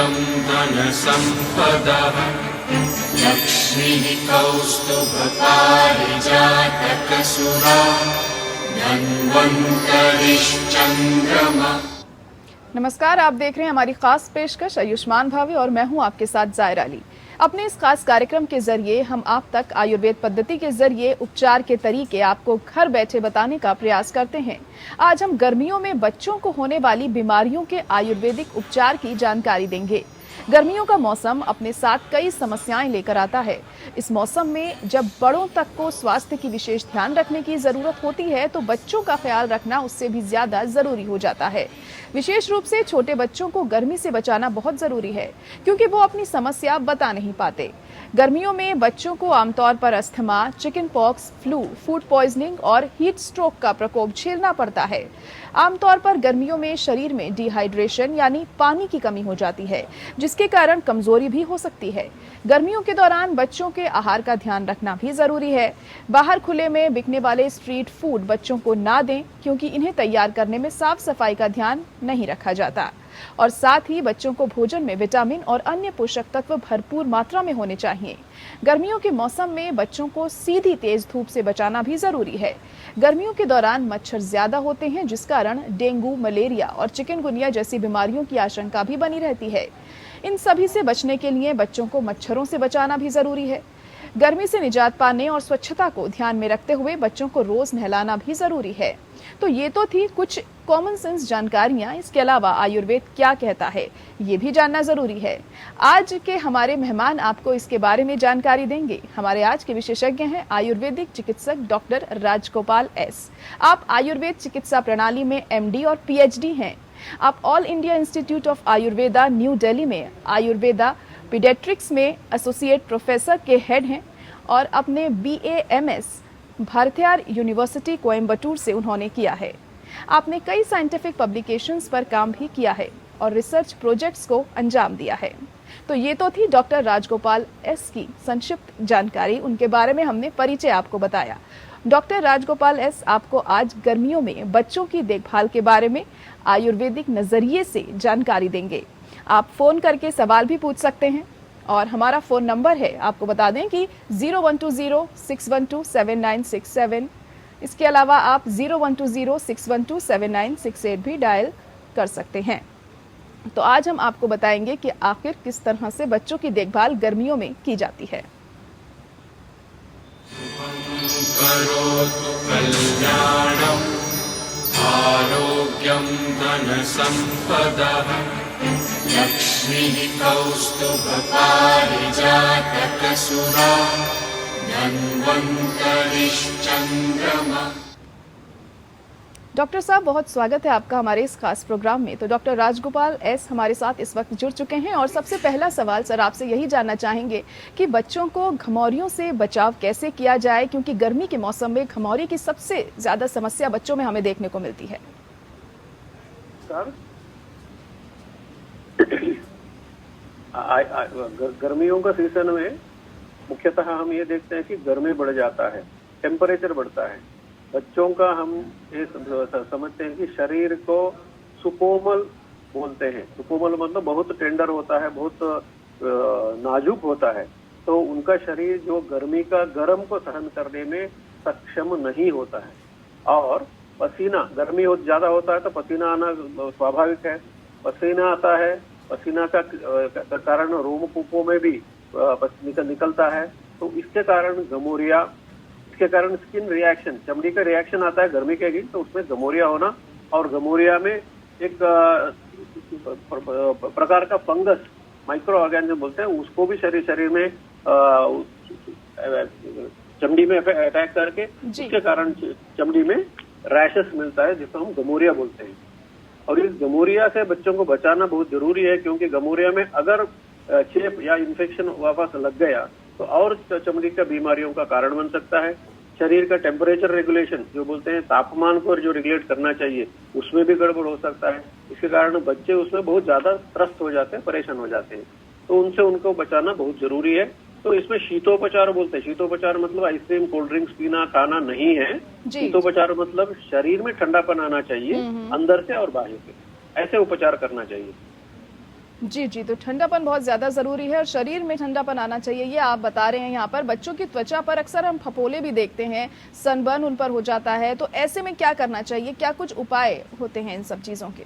आरोग्यं धनसम्पदः लक्ष्मीः कौस्तुभपारिजातकसुरा धन्वन्तरिश्चन्द्रमा। नमस्कार, आप देख रहे हैं हमारी खास पेशकश आयुष्मान भावी और मैं हूं आपके साथ जायरा अली। अपने इस खास कार्यक्रम के जरिए हम आप तक आयुर्वेद पद्धति के जरिए उपचार के तरीके आपको घर बैठे बताने का प्रयास करते हैं। आज हम गर्मियों में बच्चों को होने वाली बीमारियों के आयुर्वेदिक उपचार की जानकारी देंगे। गर्मियों का मौसम अपने साथ कई समस्याएं लेकर आता है। इस मौसम में जब बड़ों तक को स्वास्थ्य की विशेष ध्यान रखने की जरूरत होती है तो बच्चों का ख्याल रखना उससे भी ज्यादा जरूरी हो जाता है। विशेष रूप से छोटे बच्चों को गर्मी से बचाना बहुत जरूरी है क्योंकि वो अपनी समस्या बता नहीं पाते। गर्मियों में बच्चों को आमतौर पर asthma, chicken pox, flu, food poisoning और हीट स्ट्रोक का प्रकोप झेलना पड़ता है। आमतौर पर गर्मियों में शरीर में डिहाइड्रेशन यानी पानी की कमी हो जाती है, जिसके कारण कमजोरी भी हो सकती है। गर्मियों के दौरान बच्चों के आहार का ध्यान रखना भी जरूरी है। बाहर खुले में बिकने वाले स्ट्रीट फूड बच्चों को ना दें क्योंकि इन्हें तैयार करने में साफ सफाई का ध्यान नहीं रखा जाता। और साथ ही बच्चों को भोजन में विटामिन और अन्य पोषक तत्व भरपूर मात्रा में होने चाहिए। गर्मियों के मौसम में बच्चों को सीधी तेज धूप से बचाना भी जरूरी है। गर्मियों के दौरान मच्छर ज्यादा होते हैं, जिस कारण डेंगू, मलेरिया और चिकनगुनिया जैसी बीमारियों की आशंका भी बनी रहती है। इन सभी से बचने के लिए बच्चों को मच्छरों से बचाना भी जरूरी है। गर्मी से निजात पाने और स्वच्छता को ध्यान में रखते हुए बच्चों को रोज नहलाना भी जरूरी है। तो ये तो थी कुछ कॉमन सेंस जानकारियां। इसके अलावा आयुर्वेद क्या कहता है ये भी जानना जरूरी है। आज के हमारे मेहमान आपको इसके बारे में जानकारी देंगे। हमारे आज के विशेषज्ञ हैं आयुर्वेदिक चिकित्सक डॉक्टर राजगोपाल एस। आप आयुर्वेद चिकित्सा प्रणाली में MD और PhD हैं। आप all India institute of Ayurveda new Delhi में आयुर्वेदा पीडियाट्रिक्स में एसोसिएट प्रोफेसर के हेड हैं और अपने BA MS भारतीय यूनिवर्सिटी कोयम्बटूर से उन्होंने किया है। आपने कई साइंटिफिक पब्लिकेशंस पर काम भी किया है और रिसर्च प्रोजेक्ट्स को अंजाम दिया है। तो ये तो थी डॉक्टर राजगोपाल एस की संक्षिप्त जानकारी। उनके बारे में हमने परिचय आपको बताया। डॉक्टर राजगोपाल एस आपको आज गर्मियों में बच्चों की देखभाल के बारे में आयुर्वेदिक नजरिए से जानकारी देंगे। आप फोन करके सवाल भी पूछ सकते हैं और हमारा फोन नंबर है, आपको बता दें कि 0120-612-7967। इसके अलावा आप 0120-612-7968 भी डायल कर सकते हैं। तो आज हम आपको बताएंगे कि आखिर किस तरह से बच्चों की देखभाल गर्मियों में की जाती है। आरोग्यं धनसम्पदः लक्ष्मीः कौस्तुभपारिजातकसुरा धन्वन्तरिश्चन्द्रमा। डॉक्टर साहब, बहुत स्वागत है आपका हमारे इस खास प्रोग्राम में। तो डॉक्टर राजगोपाल एस हमारे साथ इस वक्त जुड़ चुके हैं और सबसे पहला सवाल सर आपसे यही जानना चाहेंगे कि बच्चों को घमौरियों से बचाव कैसे किया जाए, क्योंकि गर्मी के मौसम में घमौरी की सबसे ज्यादा समस्या बच्चों में हमें देखने को मिलती है। सर, गर्मियों का सीजन में मुख्यतः हम ये देखते हैं कि गर्मी बढ़ जाता है, टेम्परेचर बढ़ता है। बच्चों का हम ये समझते हैं कि शरीर को सुकोमल बोलते हैं। सुकोमल मतलब बहुत टेंडर होता है, बहुत नाजुक होता है। तो उनका शरीर जो गर्मी का गर्म को सहन करने में सक्षम नहीं होता है। और पसीना, गर्मी ज्यादा होता है तो पसीना आना स्वाभाविक है। पसीना आता है, पसीना का कारण रोमकूपों में भी निकलता है। तो इसके कारण घमौरिया, इसके कारण स्किन रिएक्शन, चमड़ी का रिएक्शन आता है गर्मी के अगेंस्ट, तो उसमें घमौरिया होना। और घमौरिया में एक प्रकार का फंगस, माइक्रो ऑर्गेनिज्म बोलते हैं, उसको भी शरीर में चमड़ी में अटैक करके उसके कारण चमड़ी में रैशेस मिलता है, जिसको हम घमौरिया बोलते हैं। और इस घमौरिया से बच्चों को बचाना बहुत जरूरी है, क्योंकि घमौरिया में अगर चेप या इन्फेक्शन वापस लग गया तो और चमड़ी का बीमारियों का कारण बन सकता है। शरीर का टेम्परेचर रेगुलेशन, जो बोलते हैं तापमान पर जो रेगुलेट करना चाहिए, उसमें भी गड़बड़ हो सकता है। इसके कारण बच्चे उसमें बहुत ज्यादा त्रस्त हो जाते हैं, परेशान हो जाते हैं। तो उनसे उनको बचाना बहुत जरूरी है। तो इसमें शीतोपचार बोलते हैं। शीतोपचार मतलब आइसक्रीम, कोल्ड ड्रिंक्स पीना, खाना नहीं है। शीतोपचार मतलब शरीर में ठंडापन आना चाहिए, अंदर से और बाहर से। ऐसे उपचार करना चाहिए। जी जी, तो ठंडापन बहुत ज्यादा जरूरी है और शरीर में ठंडापन आना चाहिए, ये आप बता रहे हैं। यहाँ पर बच्चों की त्वचा पर अक्सर हम फफोले भी देखते हैं, सनबर्न उन पर हो जाता है, तो ऐसे में क्या करना चाहिए, क्या कुछ उपाय होते हैं इन सब चीजों के?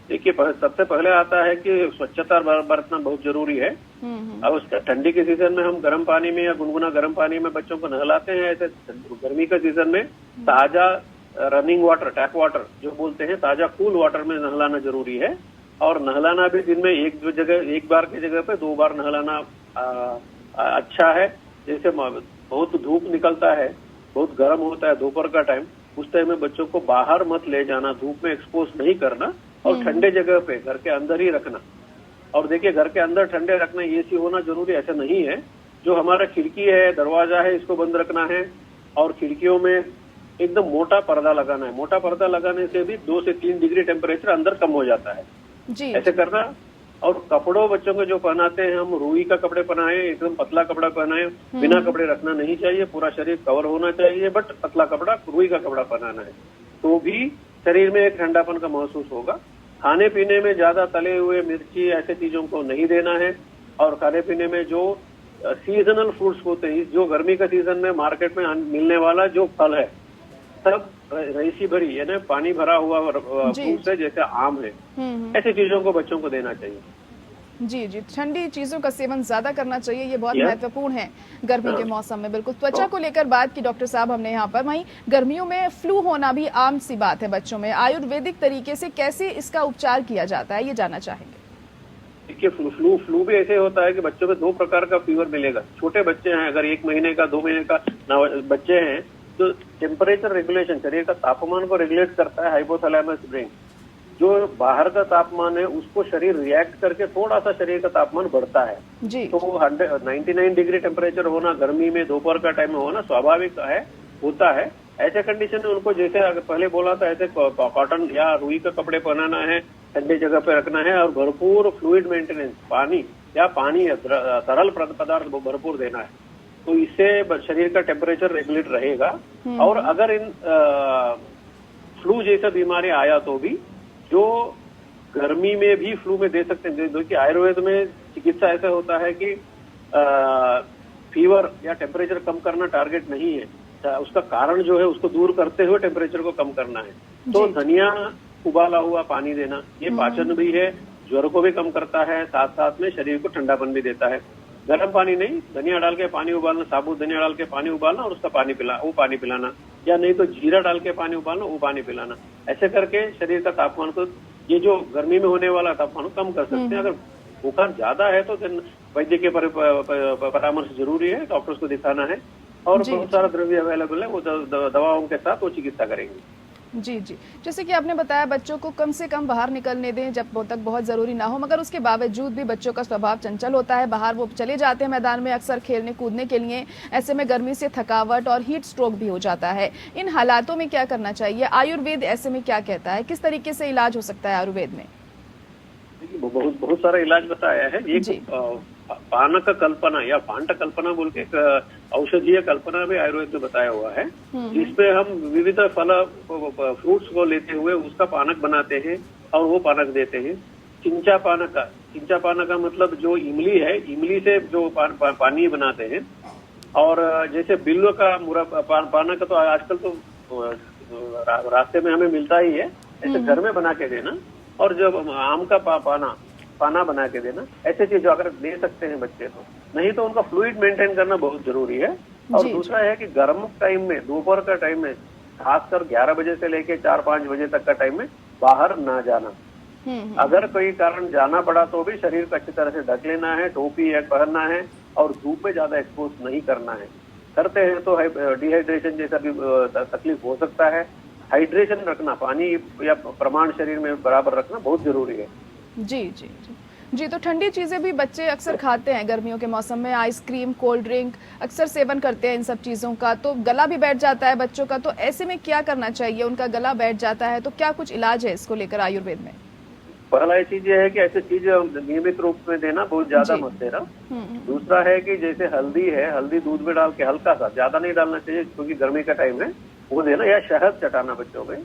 देखिए, सबसे पहले आता है कि स्वच्छता बरतना बहुत जरूरी है। अब उसका ठंडी के सीजन में हम गर्म पानी में या गुनगुना गर्म पानी में बच्चों को नहलाते हैं। ऐसे गर्मी के सीजन में ताजा रनिंग वाटर, टैप वाटर जो बोलते हैं, ताजा कूल वाटर में नहलाना जरूरी है। और नहलाना भी दिन में एक बार की जगह पे 2 बार नहलाना अच्छा है। जैसे बहुत धूप निकलता है, बहुत गर्म होता है दोपहर का टाइम, उस टाइम में बच्चों को बाहर मत ले जाना, धूप में एक्सपोज नहीं करना और ठंडे जगह पे घर के अंदर ही रखना। और देखिए, घर के अंदर ठंडे रखना, एसी होना जरूरी ऐसा नहीं है। जो हमारा खिड़की है, दरवाजा है, इसको बंद रखना है और खिड़कियों में एकदम मोटा पर्दा लगाना है। मोटा पर्दा लगाने से भी 2 से 3 डिग्री टेम्परेचर अंदर कम हो जाता है जी। ऐसे करना। और कपड़ों बच्चों को जो पहनाते हैं हम, रुई का कपड़े पहनाए, एकदम पतला कपड़ा पहनाए, बिना कपड़े रखना नहीं चाहिए, पूरा शरीर कवर होना चाहिए, बट पतला कपड़ा, रुई का कपड़ा पहनाना है, तो भी शरीर में एक ठंडापन का महसूस होगा। खाने पीने में ज्यादा तले हुए मिर्ची ऐसे चीजों को नहीं देना है। और खाने पीने में जो सीजनल फ्रूट्स होते हैं, जो गर्मी का सीजन में मार्केट में मिलने वाला जो फल है, सब रईसी भरी यानी पानी भरा हुआ फ्रूट्स है, जैसे आम है, ऐसी चीजों को बच्चों को देना चाहिए। जी जी, ठंडी चीजों का सेवन ज्यादा करना चाहिए, ये बहुत महत्वपूर्ण है गर्मी के मौसम में। बिल्कुल, त्वचा को लेकर बात की डॉक्टर साहब हमने यहाँ पर, वहीं गर्मियों में फ्लू होना भी आम सी बात है बच्चों में। आयुर्वेदिक तरीके से कैसे इसका उपचार किया जाता है, ये जानना चाहेंगे। देखिए, फ्लू भी ऐसे होता है कि बच्चों में 2 प्रकार का फीवर मिलेगा। छोटे बच्चे हैं, अगर 1 महीने का 2 महीने का बच्चे हैं, तो टेम्परेचर रेगुलेशन, शरीर का तापमान को रेगुलेट करता है हाइपोथैलेमस ब्रेन। जो बाहर का तापमान है उसको शरीर रिएक्ट करके थोड़ा सा शरीर का तापमान बढ़ता है जी। तो 99 डिग्री टेम्परेचर होना गर्मी में दोपहर का टाइम में होना स्वाभाविक है, होता है। ऐसे कंडीशन में उनको, जैसे पहले बोला था, ऐसे कॉटन या रुई का कपड़े पहनाना है, ठंडे जगह पे रखना है और भरपूर फ्लूइड मेंटेनेंस, पानी तरल पदार्थ भरपूर देना है, तो इससे शरीर का टेम्परेचर रेगुलेट रहेगा। और अगर इन फ्लू जैसा बीमारी आया तो भी, जो गर्मी में भी फ्लू में दे सकते हैं। देखिए, आयुर्वेद में चिकित्सा ऐसा होता है कि फीवर या टेम्परेचर कम करना टारगेट नहीं है, उसका कारण जो है उसको दूर करते हुए टेम्परेचर को कम करना है। तो धनिया उबाला हुआ पानी देना, ये पाचन भी है, ज्वर को भी कम करता है, साथ साथ में शरीर को ठंडापन भी देता है। गर्म पानी नहीं, धनिया डाल के पानी उबालना, साबुत धनिया डाल के पानी उबालना और उसका वो पानी पिलाना, या नहीं तो जीरा डाल के पानी उबालना, वो पानी पिलाना। ऐसे करके शरीर का तापमान को, ये जो गर्मी में होने वाला तापमान को कम कर सकते हैं। अगर बुखार ज्यादा है तो वैद्य के परामर्श जरूरी है, डॉक्टर्स को दिखाना है और बहुत सारा द्रव्य अवेलेबल है, वो दवाओं के साथ वो चिकित्सा करेंगे। जी जी, जैसे कि आपने बताया बच्चों को कम से कम बाहर निकलने दें जब तक बहुत ज़रूरी ना हो, मगर उसके बावजूद भी बच्चों का स्वभाव चंचल होता है, बाहर वो चले जाते हैं मैदान में अक्सर खेलने कूदने के लिए। ऐसे में गर्मी से थकावट और हीट स्ट्रोक भी हो जाता है। इन हालातों में क्या करना चाहिए? आयुर्वेद ऐसे में क्या कहता है, किस तरीके से इलाज हो सकता है आयुर्वेद में? बहुत सारा इलाज बताया है। एक पानक कल्पना या पांट कल्पना बोल के औषधीय कल्पना भी आयुर्वेद में बताया हुआ है, जिसमें हम विविध फल फ्रूट्स को लेते हुए उसका पानक बनाते हैं और वो पानक देते हैं। चिंचा पानक का मतलब जो इमली है, इमली से जो पानी बनाते हैं। और जैसे बिल्व का पानक तो आजकल तो रास्ते में हमें मिलता ही है, ऐसे घर में बना के देना। और जब आम का पाना बना के देना, ऐसे चीज अगर दे सकते हैं बच्चे को, नहीं तो उनका फ्लूइड मेंटेन करना बहुत जरूरी है। और दूसरा है कि गर्म टाइम में, दोपहर का टाइम में, खासकर 11 बजे से लेके 4-5 बजे तक का टाइम में बाहर ना जाना। अगर कोई कारण जाना पड़ा तो भी शरीर को अच्छी तरह से ढक लेना है, टोपी पहनना है और धूप में ज्यादा एक्सपोज नहीं करना है। करते हैं तो डिहाइड्रेशन जैसा भी तकलीफ हो सकता है। हाइड्रेशन रखना, पानी या प्रमाण शरीर में बराबर रखना बहुत जरूरी है। जी जी जी जी, तो ठंडी चीजें भी बच्चे अक्सर खाते हैं गर्मियों के मौसम में, आइसक्रीम, कोल्ड ड्रिंक अक्सर सेवन करते हैं इन सब चीजों का, तो गला भी बैठ जाता है बच्चों का। तो ऐसे में क्या करना चाहिए? उनका गला बैठ जाता है तो क्या कुछ इलाज है इसको लेकर आयुर्वेद में? पहला चीज ये है कि ऐसी चीज नियमित रूप में देना, बहुत ज्यादा मत देना। दूसरा है कि जैसे हल्दी है, हल्दी दूध में डाल के हल्का सा, ज्यादा नहीं डालना चाहिए क्योंकि गर्मी का टाइम है, वो देना। या शहद चटाना बच्चों में।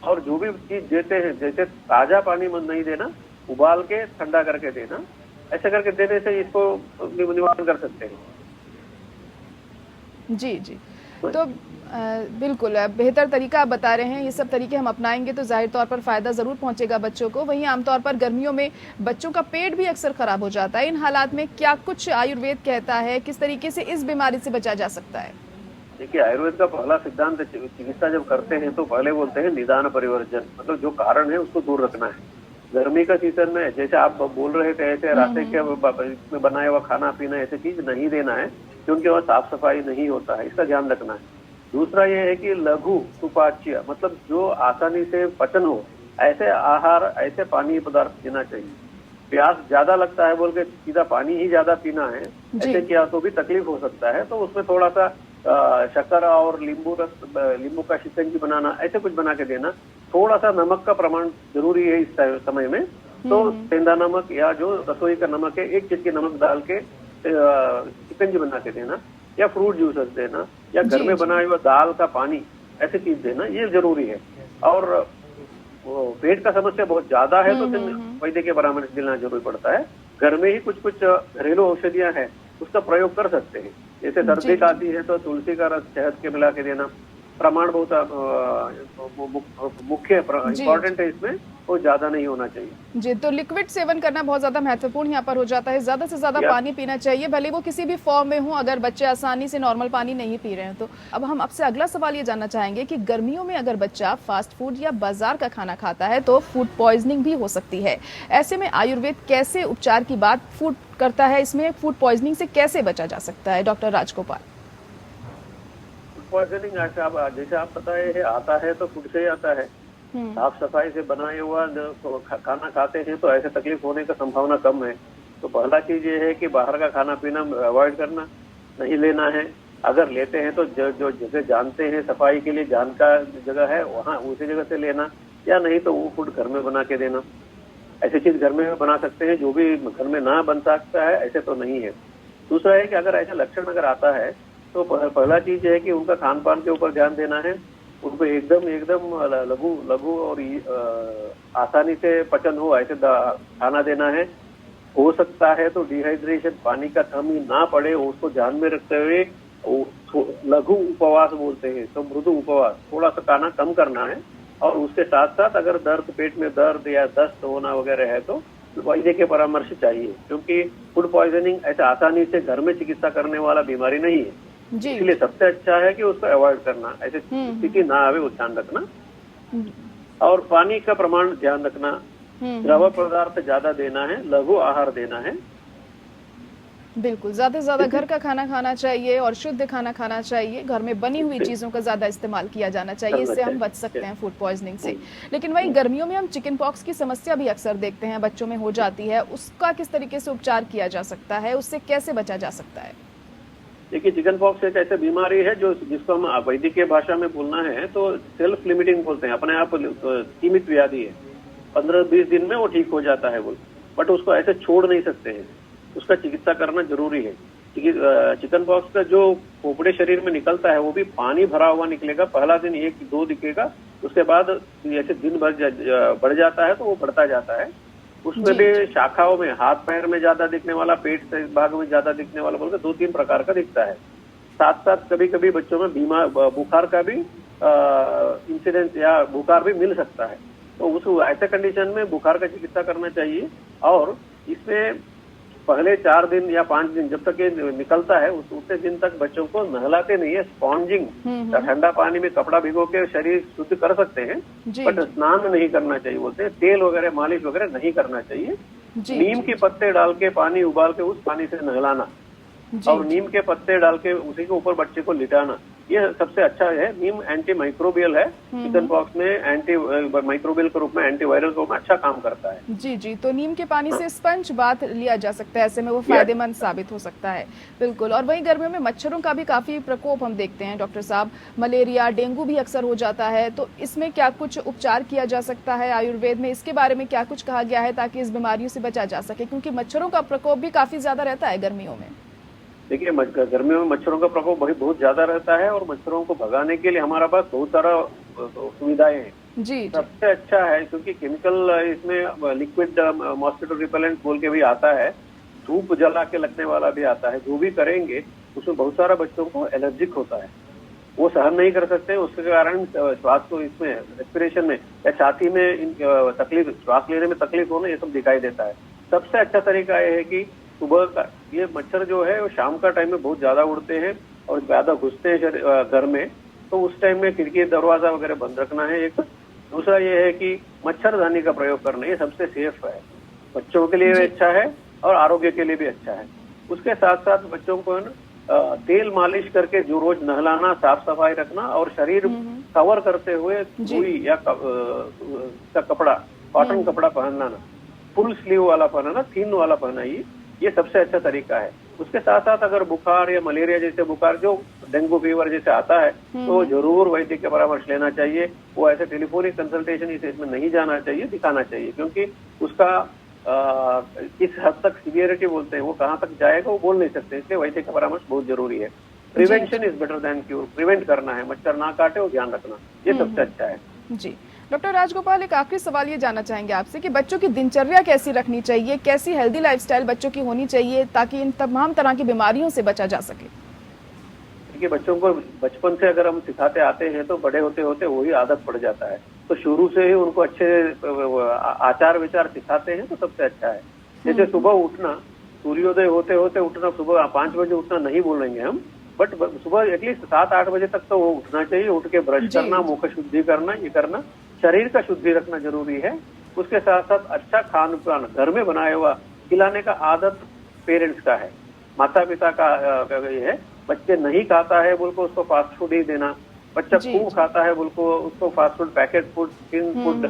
और जो भी चीज देते हैं, जैसे ताजा पानी मत नहीं देना, उबाल के ठंडा करके देना। ऐसे करके देने से इसको निवारण कर सकते हैं। जी जी। तो बिल्कुल बेहतर तरीका आप बता रहे हैं। ये सब तरीके हम अपनाएंगे तो जाहिर तौर पर फायदा जरूर पहुंचेगा बच्चों को। वहीं आमतौर पर गर्मियों में बच्चों का पेट भी अक्सर खराब हो जाता है। इन हालात में क्या कुछ आयुर्वेद कहता है, किस तरीके से इस बीमारी से बचा जा सकता है? देखिए, आयुर्वेद का पहला सिद्धांत चिकित्सा जब करते हैं तो पहले बोलते हैं निदान परिवर्जन, मतलब जो कारण है उसको दूर रखना है। गर्मी का सीजन में जैसे आप बोल रहे थे ऐसे रास्ते के में बनाया हुआ खाना पीना ऐसी चीज नहीं देना है क्योंकि वह साफ सफाई नहीं होता है, इसका ध्यान रखना है। दूसरा ये है कि लघु सुपाच्य, मतलब जो आसानी से पचन हो ऐसे आहार, ऐसे पानीय पदार्थ देना चाहिए। प्यास ज्यादा लगता है बोल के सीधा पानी ही ज्यादा पीना है, ऐसे किया तो भी तकलीफ हो सकता है। तो उसमें थोड़ा सा शक्कर और नींबू का शिकंजी बनाना, ऐसे कुछ बना के देना। थोड़ा सा नमक का प्रमाण जरूरी है इस समय में, तो सेंधा नमक या जो रसोई का नमक है 1 चिटकी नमक डाल के शिकंजी बना के देना, या फ्रूट जूसेस देना, या घर में बनाया हुआ दाल का पानी, ऐसी चीज देना, ये जरूरी है। और पेट का समस्या बहुत ज्यादा है तो वैद्य के परामर्श लेना जरूरी पड़ता है। घर में ही कुछ कुछ घरेलू औषधियां हैं, उसका प्रयोग कर सकते हैं। जैसे सर्दी खाती है तो तुलसी का रस शहद के मिला के देना प्रमाण बहुत मुख्य इम्पोर्टेंट है इसमें, वो ज्यादा नहीं होना चाहिए। जी, तो लिक्विड सेवन करना बहुत ज्यादा महत्वपूर्ण यहाँ पर हो जाता है। ज्यादा से ज्यादा पानी पीना चाहिए, भले वो किसी भी फॉर्म में हो, अगर बच्चे आसानी से नॉर्मल पानी नहीं पी रहे हैं तो। अब हम आपसे अगला सवाल ये जानना चाहेंगे कि गर्मियों में अगर बच्चा फास्ट फूड या बाजार का खाना खाता है तो फूड पॉइजनिंग भी हो सकती है। ऐसे में आयुर्वेद कैसे उपचार की बात फूड करता है, इसमें फूड पॉइजनिंग से कैसे बचा जा सकता है? डॉक्टर राजगोपाल। पॉइजनिंग जैसे आप पता है आता है तो फूड से ही आता है। साफ सफाई से बनाया हुआ खाना खाते हैं तो ऐसे तकलीफ होने का संभावना कम है। तो पहला चीज ये है कि बाहर का खाना पीना अवॉइड करना, नहीं लेना है। अगर लेते हैं तो जो जगह जानते हैं सफाई के लिए जानकार जगह है वहाँ उसी जगह से लेना, या नहीं तो वो फूड घर में बना के देना। ऐसी चीज घर में बना सकते हैं, जो भी घर में ना बन सकता है ऐसे तो नहीं है। दूसरा है कि अगर ऐसा लक्षण अगर आता है तो पहला चीज है कि उनका खान पान के ऊपर ध्यान देना है। उनको एकदम लघु और आसानी से पचन हो ऐसे खाना देना है। हो सकता है तो डिहाइड्रेशन, पानी का कमी ना पड़े उसको ध्यान में रखते हुए लघु उपवास बोलते हैं, तो मृदु उपवास, थोड़ा सा खाना कम करना है। और उसके साथ साथ अगर पेट में दर्द या दस्त होना वगैरह है तो वैद्य के परामर्श चाहिए, क्योंकि फूड पॉइजनिंग ऐसे आसानी से घर में चिकित्सा करने वाला बीमारी नहीं है। इसलिए सबसे अच्छा है कि उसको अवॉइड करना, ऐसे स्थिति ना आवे वो ध्यान रखना। और पानी का प्रमाण ध्यान रखना, द्रव पदार्थ ज्यादा देना है, लघु आहार देना है। बिल्कुल, ज्यादा से ज्यादा घर का खाना खाना चाहिए और शुद्ध खाना खाना चाहिए। घर में बनी हुई चीजों का ज्यादा इस्तेमाल किया जाना चाहिए, इससे हम बच सकते हैं फूड पॉइजनिंग से। लेकिन वही गर्मियों में हम चिकन पॉक्स की समस्या भी अक्सर देखते हैं, बच्चों में हो जाती है। उसका किस तरीके से उपचार किया जा सकता है, उससे कैसे बचा जा सकता है? देखिए, चिकन पॉक्स एक ऐसी बीमारी है जिसको हम वैदिक के भाषा में बोलना है तो सेल्फ लिमिटिंग बोलते हैं, अपने आप सीमित व्याधि है। 15-20 दिन में वो ठीक हो जाता है बट उसको ऐसे छोड़ नहीं सकते हैं, उसका चिकित्सा करना जरूरी है। चिकन पॉक्स का जो खोपड़े शरीर में निकलता है वो भी पानी भरा हुआ निकलेगा। पहला दिन 1-2 दिखेगा, उसके बाद जैसे दिन भर बढ़ जाता है तो वो बढ़ता जाता है। उसमें भी शाखाओं में, हाथ पैर में ज्यादा दिखने वाला, पेट से भाग में ज्यादा दिखने वाला बोलकर 2-3 प्रकार का दिखता है। साथ साथ कभी कभी बच्चों में बुखार का भी इंसिडेंस या बुखार भी मिल सकता है। तो उस ऐसे कंडीशन में बुखार का चिकित्सा करना चाहिए। और इसमें पहले 4 दिन या 5 दिन जब तक ये निकलता है उतने दिन तक बच्चों को नहलाते नहीं है। स्पॉन्जिंग, ठंडा पानी में कपड़ा भिगो के शरीर शुद्ध कर सकते हैं बट स्नान नहीं करना चाहिए बोलते हैं। तेल वगैरह मालिश वगैरह नहीं करना चाहिए। नीम के पत्ते डाल के पानी उबाल के उस पानी से नहलाना और नीम के पत्ते डाल के उसी के ऊपर बच्चे को लिटाना, ये सबसे अच्छा है। नीम एंटी माइक्रोबियल है, चिकन पॉक्स में एंटी माइक्रोबियल के रूप में, एंटीवायरल के रूप में अच्छा काम करता है। जी जी, तो नीम के पानी से स्पंज बाथ लिया जा सकता है, ऐसे में वो फायदेमंद साबित हो सकता है। बिल्कुल। और वहीं गर्मियों में मच्छरों का भी काफी प्रकोप हम देखते हैं डॉक्टर साहब, मलेरिया, डेंगू भी अक्सर हो जाता है, तो इसमें क्या कुछ उपचार किया जा सकता है आयुर्वेद में? इसके बारे में क्या कुछ कहा गया है ताकि इस बीमारियों से बचा जा सके, क्योंकि मच्छरों का प्रकोप भी काफी ज्यादा रहता है गर्मियों में? देखिए, गर्मियों में मच्छरों का प्रकोप बहुत ज्यादा रहता है और मच्छरों को भगाने के लिए हमारे पास बहुत सारा सुविधाएं हैं। जी जी। सबसे अच्छा है, क्योंकि केमिकल इसमें लिक्विड मॉस्किटो रिपेलेंट बोल के भी आता है, धूप जला के लगने वाला भी आता है। जो भी करेंगे उसमें बहुत सारा बच्चों को एलर्जिक होता है, वो सहन नहीं कर सकते, उसके कारण श्वास को इसमें रेस्पिरेशन में या छाती में तकलीफ, श्वास लेने में तकलीफ होना, ये सब दिखाई देता है। सबसे अच्छा तरीका ये है कि सुबह का, ये मच्छर जो है वो शाम का टाइम में बहुत ज्यादा उड़ते हैं और ज्यादा घुसते हैं घर में, तो उस टाइम में खिड़की दरवाजा वगैरह बंद रखना है एक। दूसरा ये है कि मच्छरदानी का प्रयोग करना, ये सबसे सेफ है, बच्चों के लिए भी अच्छा है और आरोग्य के लिए भी अच्छा है। उसके साथ साथ बच्चों को तेल मालिश करके जो रोज नहलाना, साफ सफाई रखना और शरीर कवर करते हुए सुई या कपड़ा, कॉटन कपड़ा पहनना ना, फुल स्लीव वाला पहनना, थिन वाला पहना, ये सबसे अच्छा तरीका है। उसके साथ साथ अगर बुखार या मलेरिया जैसे बुखार, जो डेंगू फीवर जैसे आता है, तो जरूर वैद्य के परामर्श लेना चाहिए। वो ऐसे टेलीफोनिक कंसल्टेशन इस में नहीं जाना चाहिए, दिखाना चाहिए, क्योंकि उसका किस हद तक सीवियरिटी बोलते हैं, वो कहाँ तक जाएगा वो बोल नहीं सकते, इसलिए वैद्य का परामर्श बहुत जरूरी है। Prevention is better than cure, prevent करना है, मच्छर ना काटे और ध्यान रखना, ये सबसे अच्छा है। जी डॉक्टर राजगोपाल, एक आखिरी सवाल ये जानना चाहेंगे आपसे कि बच्चों की दिनचर्या कैसी रखनी चाहिए, कैसी हेल्दी लाइफस्टाइल बच्चों की होनी चाहिए ताकि इन तमाम तरह की बीमारियों से बचा जा सके? देखिए, बच्चों को बचपन से अगर हम सिखाते आते हैं तो बड़े होते होते वही आदत पड़ जाता है, तो शुरू से ही उनको अच्छे आचार विचार सिखाते हैं तो सबसे अच्छा है। जैसे सुबह उठना, सूर्योदय होते होते उठना, सुबह 5 बजे उठना नहीं बोलेंगे हम, बट सुबह एटलीस्ट 7-8 बजे तक तो वो उठना चाहिए। उठ के ब्रश करना, मुख शुद्धि करना, ये करना, शरीर का शुद्धि रखना जरूरी है। उसके साथ साथ अच्छा खान पान घर में बनाया हुआ खिलाने का आदत पेरेंट्स का है, माता पिता का ये है। बच्चे नहीं खाता है बोल को उसको फास्ट फूड ही देना, बच्चा खूब खाता है बोल को उसको fast food, packet food, tin food,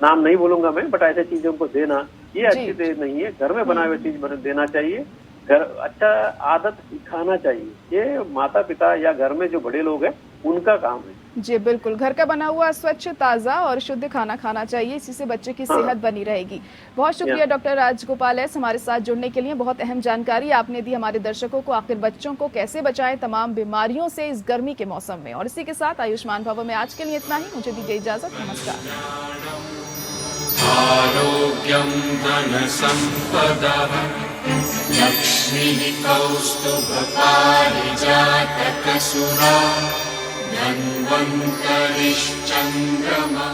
नाम नहीं बोलूंगा मैं, बट ऐसे चीजों को देना, ये अच्छी चीज नहीं है। घर में बनाए हुए चीज देना चाहिए, घर अच्छा आदत सिखाना चाहिए, ये माता पिता या घर में जो बड़े लोग हैं उनका काम है। जी बिल्कुल, घर का बना हुआ स्वच्छ, ताज़ा और शुद्ध खाना खाना चाहिए, इसी से बच्चे की सेहत बनी रहेगी। बहुत शुक्रिया डॉक्टर राजगोपाल एस, हमारे साथ जुड़ने के लिए। बहुत अहम जानकारी आपने दी हमारे दर्शकों को, आखिर बच्चों को कैसे बचाएं तमाम बीमारियों से इस गर्मी के मौसम में। और इसी के साथ आयुष्मान भव में आज के लिए इतना ही, मुझे दीजिए इजाजत, नमस्कार। आरोग्यं धनसम्पदः लक्ष्मीः कौस्तुभपारिजातकसुरा धन्वन्तरिश्चन्द्रमा।